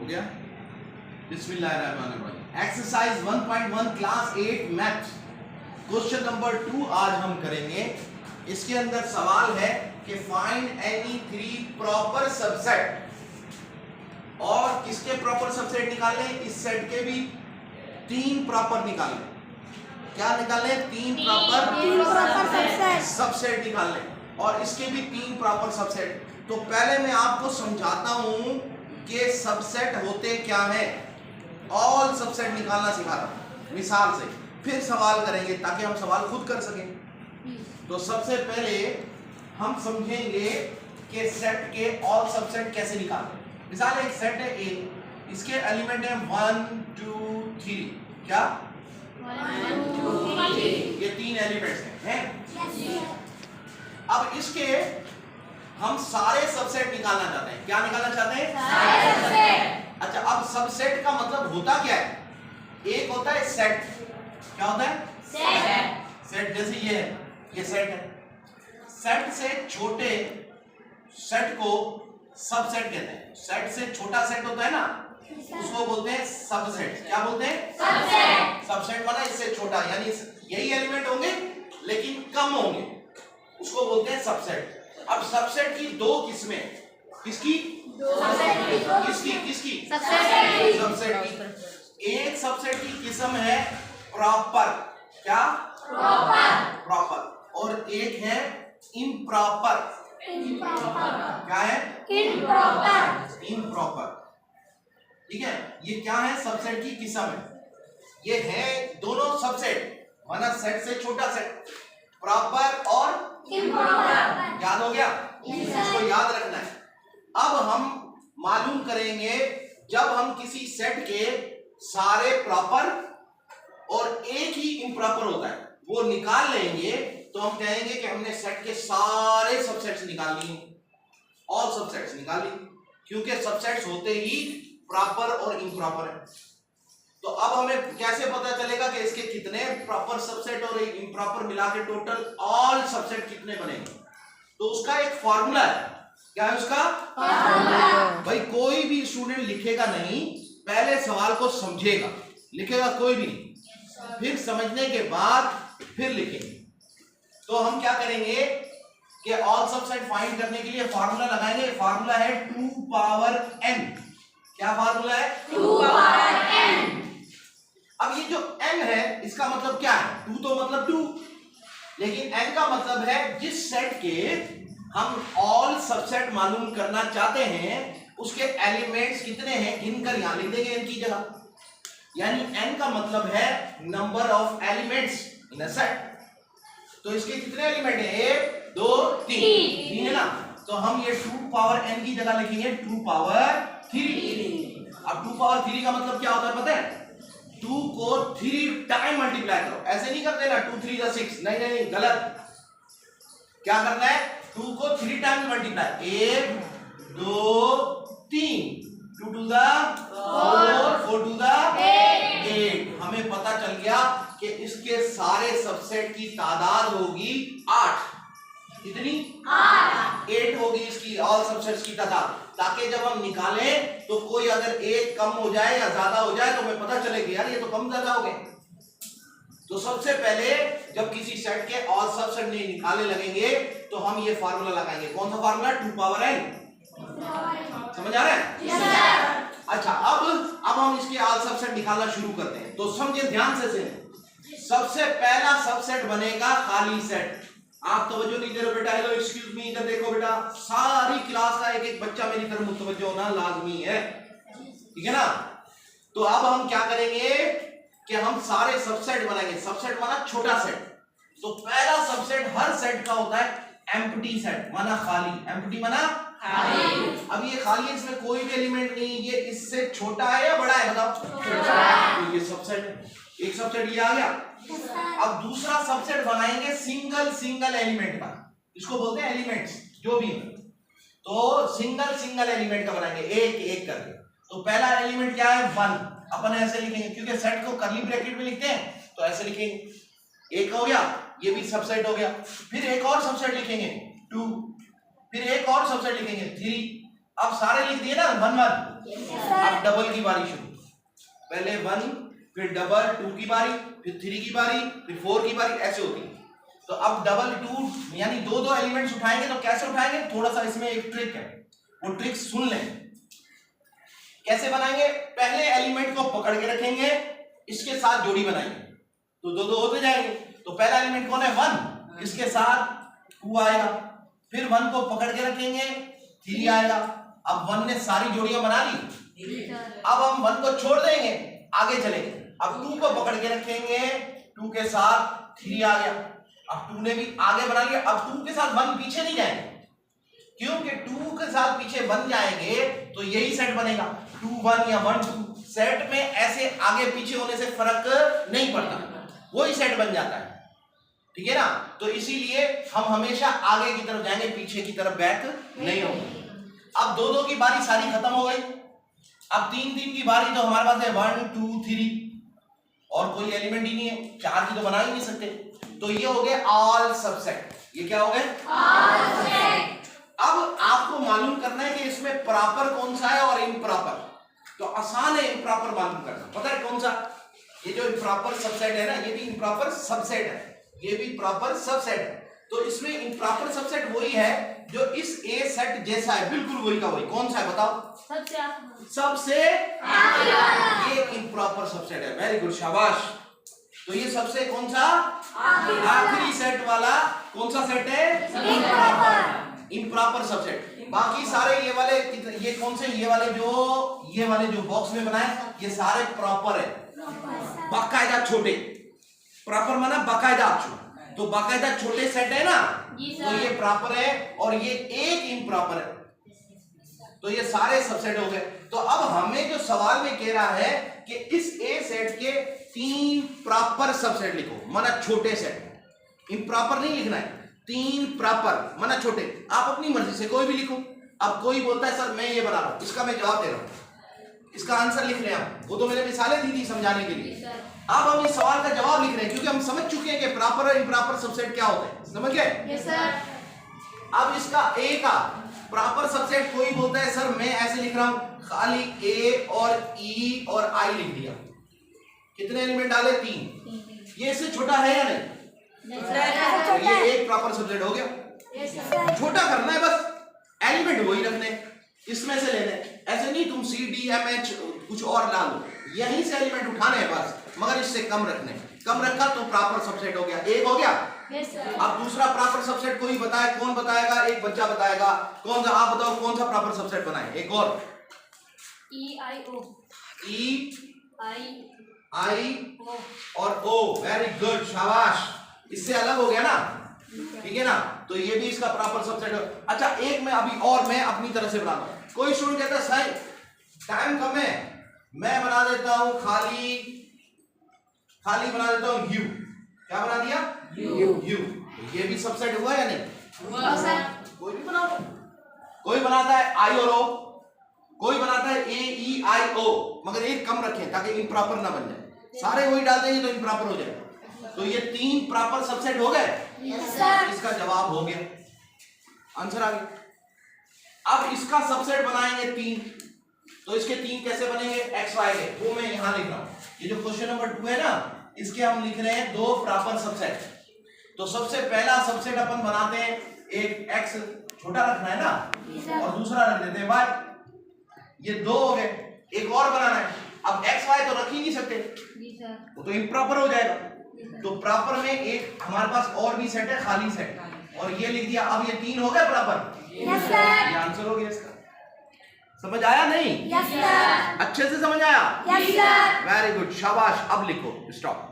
हो गया। बिस्मिल्लाहिर्रहमानिर्रहीम। Exercise 1.1 class 8 math question number 2 आज हम करेंगे। इसके अंदर सवाल है कि फाइंड एनी 3 प्रॉपर सबसेट। और किसके प्रॉपर सबसेट निकालने? इस सेट के भी 3 प्रॉपर निकालने। क्या निकालने? 3 प्रॉपर सबसेट निकालने और इसके भी 3 प्रॉपर सबसेट। तो पहले मैं आपको समझाता हूं कि सबसेट होते क्या हैं। ऑल सबसेट निकालना सिखाता हूं मिसाल से, फिर सवाल करेंगे ताकि हम सवाल खुद कर सकें। तो सबसे पहले हम समझेंगे कि सेट के ऑल सबसेट कैसे निकालते। मिसाल एक सेट है ए, इसके एलिमेंट है 1 2 3। क्या 1 2 3 ये 3 एलिमेंट्स हैं। अब इसके हम सारे सबसेट निकालना चाहते हैं। क्या निकालना चाहते हैं? सारे सबसेट। अच्छा, अब सबसेट का मतलब होता क्या है? एक होता है सेट। क्या होता है? सेट जैसे ये है, ये सेट है। सेट से छोटे सेट को सबसेट कहते हैं। सेट से छोटा सेट होता है ना, उसको बोलते हैं सबसेट। क्या बोलते हैं? सबसेट। सबसेट माना इससे छोटा, यानी यही एलिमेंट होंगे लेकिन कम होंगे, उसको बोलते हैं सबसेट। अब सबसेट की 2 किस्में। किसकी? किसकी? सबसेट की। एक सबसेट की किस्म है प्रॉपर। क्या? प्रॉपर। और एक है इम्प्रॉपर। क्या है? इम्प्रॉपर। ठीक है, ये क्या है? सबसेट की किस्म है। ये है दोनों सबसेट, माना सेट से छोटा सेट, प्रॉपर और इम्प्रॉपर। याद हो गया? इसको याद रखना है। अब हम मालूम करेंगे, जब हम किसी सेट के सारे प्रॉपर और एक ही इम्प्रॉपर होता है वो निकाल लेंगे, तो हम कहेंगे कि हमने सेट के सारे सबसेट्स निकाल लिए, ऑल सबसेट्स निकाल लिए, क्योंकि सबसेट्स होते ही प्रॉपर और इम्प्रॉपर है। तो अब हमें कैसे पता चलेगा कि इसके कितने प्रॉपर सबसेट और इम्प्रॉपर मिला के टोटल ऑल सबसेट कितने बनेंगे? तो उसका एक फॉर्मूला है। क्या है उसका फॉर्मूला? भाई कोई भी स्टूडेंट लिखेगा नहीं, पहले सवाल को समझेगा, लिखेगा कोई भी नहीं, फिर समझने के बाद फिर लिखेंगे। तो हम क्या करेंगे कि ऑल सबसेट फाइंड करने के लिए फॉर्मूला लगाएंगे। फॉर्मूला है 2 पावर n। क्या फॉर्मूला है? 2 पावर n। अब ये जो n है इसका मतलब क्या है? 2 तो मतलब 2, लेकिन n का मतलब है जिस सेट के हम ऑल सबसेट मालूम करना चाहते हैं उसके एलिमेंट्स कितने हैं, गिनकर यहां लिख देंगे n की जगह। यानी n का मतलब है number of elements in a set. तो इसके कितने एलिमेंट हैं? 1 2 3 है ना। तो हम ये 2 पावर n की जगह लिखेंगे 2 पावर 3। अब 2 पावर 3 का मतलब क्या होता है पता है? 2 को 3 टाइम मल्टीप्लाई करो। ऐसे नहीं करते ना 2 3 6, नहीं, गलत। क्या करना है? 2 को 3 time multiply, 1 2 3, 2 to the 4, 4 to the 8। हमें पता चल गया कि इसके सारे सबसेट की तादाद होगी 8। कितनी? 8 होगी इसकी ऑल सबसेट्स की तादाद, ताकि जब हम निकालें तो कोई अगर एक कम हो जाए या ज्यादा हो जाए तो हमें पता चलेगा यार ये तो कम ज्यादा हो गए। तो सबसे पहले जब किसी सेट के ऑल सबसेट निकालने लगेंगे तो हम ये फार्मूला लगाएंगे। कौन सा फार्मूला? 2 power n। समझ आ रहा है? अच्छा, अब हम इसके ऑल सबसेट निकालना शुरू करते हैं। तो समझे, ध्यान से सुने। सबसे पहला सबसेट बनेगा खाली सेट। आप तवज्जो नहीं दे रहे बेटा, हेलो एक्सक्यूज मी, इधर देखो बेटा। सारी क्लास का एक एक बच्चा मेरी तरफ मुतवज्जो होना लाजमी है, ठीक है ना। तो अब हम क्या करेंगे कि हम सारे सबसेट बनाएंगे। सबसेट माना छोटा सेट। तो पहला सबसेट हर सेट का होता है एम्प्टी सेट, माना खाली। एम्प्टी माना खाली। अब ये खाली है, इसमें कोई भी एलिमेंट नहीं, ये इससे छोटा है या बड़ा है? बताओ। तो ये सबसेट, एक सबसेट ये आ गया। अब दूसरा सबसेट बनाएंगे सिंगल एलिमेंट का, इसको बोलते हैं एलिमेंट्स जो भी है। तो सिंगल एलिमेंट का बनाएंगे एक एक करके। तो पहला एलिमेंट क्या है? 1। अपन ऐसे लिखेंगे क्योंकि सेट को कर्ली ब्रैकेट में लिखते हैं, तो ऐसे लिखेंगे। एक हो गया, ये भी सबसेट हो गया। फिर एक और सबसेट लिखेंगे 2, फिर एक और सबसेट लिखेंगे 3। अब सारे लिख दिए ना 1 1। Yes, sir. अब डबल की बारी शुरू, पहले 1 फिर डबल 2 की बारी, फिर 3 की बारी, फिर 4 की बारी, ऐसे होती है। तो अब डबल 2 यानी दो दो एलिमेंट्स उठाएंगे। तो कैसे उठाएंगे, थोड़ा सा इसमें एक ट्रिक है, वो ट्रिक सुन लें। कैसे बनाएंगे, पहले एलिमेंट को पकड़ के रखेंगे, इसके साथ जोड़ी बनाएंगे तो दो दो होते जाएंगे। तो पहला एलिमेंट कौन है 1, इसके साथ 2 आएगा, फिर 1 को पकड़ के रखेंगे 3 आएगा। अब 1 ने सारी जोड़ियां बना ली, अब हम 1 को छोड़ देंगे, आगे चलेंगे। अब 2 को पकड़ के रखेंगे, 2 के साथ 3 आ गया। अब 2 ने भी आगे बना लिया, अब 2 के साथ 1 पीछे नहीं जाएंगे, क्योंकि 2 के साथ पीछे 1 जाएंगे तो यही सेट बनेगा 2 1 या 1 2। सेट में ऐसे आगे पीछे होने से फर्क नहीं पड़ता, वही सेट बन जाता है, ठीक है ना। तो इसीलिए हम हमेशा आगे की तरफ जाएंगे, पीछे की तरफ बैक नहीं होंगे। अब 2 2 की बारी सारी खत्म हो गई। अब 3 3 की बारी तो हमारे पास है 1 2 3 और कोई एलिमेंट ही नहीं है, 4 की तो बना ही नहीं सकते। तो ये हो गए ऑल सबसेट। ये क्या हो गए, All set. अब आपको मालूम करना है कि इसमें प्रॉपर कौन सा है और इम्प्रॉपर। तो आसान है इम्प्रॉपर मालूम करना, पता है कौन सा, ये जो इम्प्रॉपर सबसेट है ना, ये भी इम्प्रॉपर सबसेट है, ये भी प्रॉपर सबसेट है। तो इसमें इम्प्रॉपर सबसेट वही है जो इस ए सेट जैसा है, बिल्कुल वही का वही। कौन सा है बताओ, सबसे ये इम्प्रॉपर सबसेट है। वेरी गुड, शाबाश। तो ये सबसे कौन सा, आखिरी सेट वाला कौन सा सेट है, इम्प्रॉपर सबसेट। बाकी सारे ये वाले, ये कौन से, ये वाले जो बॉक्स में बनाए, ये सारे प्रॉपर है, बाकायदा छोटे। प्रॉपर माना बाकायदा, तो बाकायदा छोटे सेट है ना, तो ये प्रॉपर है और ये एक इम्प्रॉपर है। तो ये सारे सबसेट हो गए। तो अब हमें जो सवाल में कह रहा है कि इस ए सेट के 3 प्रॉपर सबसेट लिखो, माना छोटे सेट। इम्प्रॉपर नहीं लिखना है, 3 प्रॉपर माना छोटे। आप अपनी मर्जी से कोई भी लिखो। अब कोई बोलता है सर मैं ये बना रहा हूं, इसका मैं जवाब दे रहा हूं, इसका आंसर लिख रहे हैं हम, वो तो मैंने मिसालें दी थी समझाने के लिए। अब हम इस सवाल का जवाब लिख रहे हैं, क्योंकि हम समझ चुके हैं कि प्रॉपर और इम्प्रॉपर सबसेट क्या होते हैं, समझ गए। Yes, sir. अब इसका ए का प्रॉपर सबसेट कोई बोलता है सर मैं ऐसे लिख रहा हूं, खाली ए और ई और आई लिख दिया। कितने एलिमेंट डाले, 3। ये इससे छोटा है या नहीं, तो ये एक प्रॉपर सबसेट हो गया। छोटा करना है बस, एलिमेंट वही रखने, इसमें से लेने। ऐसे नहीं तुम सी डी एम एच कुछ और ला लो, यहीं से एलिमेंट उठाने हैं बस, मगर इससे कम रखने। कम रखा तो प्रॉपर सबसेट हो गया, एक हो गया। Yes, sir. अब दूसरा प्रॉपर सबसेट कोई बताए, कौन बताएगा, एक बच्चा बताएगा। कौन सा, आप बताओ कौन सा प्रॉपर सबसेट बनाए, एक और। E-I-O. ई I-O. आई और ओ, वेरी गुड, शाबाश। इससे अलग हो गया ना, ठीक है ना। तो ये भी इसका प्रॉपर सबसेट है। अच्छा एक मैं अभी और मैं अपनी तरह से बनाता हूं। कोई स्टूडेंट कहता है सही टाइम कम है, मैं बना देता हूं खाली बना देता हूं यू। क्या बना दिया, यू। ये भी सबसेट हुआ या नहीं, हुआ सर। कोई भी बना दो। कोई बनाता है आई और ओ, कोई बनाता है ए ई आई ओ, मगर एक कम रखें ताकि इम्प्रॉपर ना बन जाए। सारे वही डाल देंगे तो इम्प्रॉपर हो जाएगा। तो ये 3 प्रॉपर सबसेट हो गए। Yes, sir. इसका जवाब हो गया, आंसर आ गया। अब इसका सबसेट बनाएंगे 3, तो इसके 3 कैसे बनेंगे, एक्स वाई के, वो मैं यहां लिख रहा हूं। ये जो क्वेश्चन नंबर 2 है ना, इसके हम लिख रहे हैं 2 प्रॉपर सबसेट। तो सबसे पहला सबसेट अपन बनाते हैं, एक एक्स छोटा रखना है ना, और दूसरा रख देते हैं वाई। ये 2 हो गए, एक और बनाना है। अब एक्स वाई तो रख ही नहीं सकते, वो तो इम्प्रॉपर हो जाएगा। तो प्रॉपर में एक हमारे पास और भी सेट है, खाली सेट, और ये लिख दिया। अब ये 3 हो गए प्रॉपर, Yes, sir. ये आंसर हो गया इसका। समझ आया नहीं, Yes, sir. अच्छे से समझ आया, Yes, sir. वेरी गुड, शाबाश। अब लिखो, स्टॉप।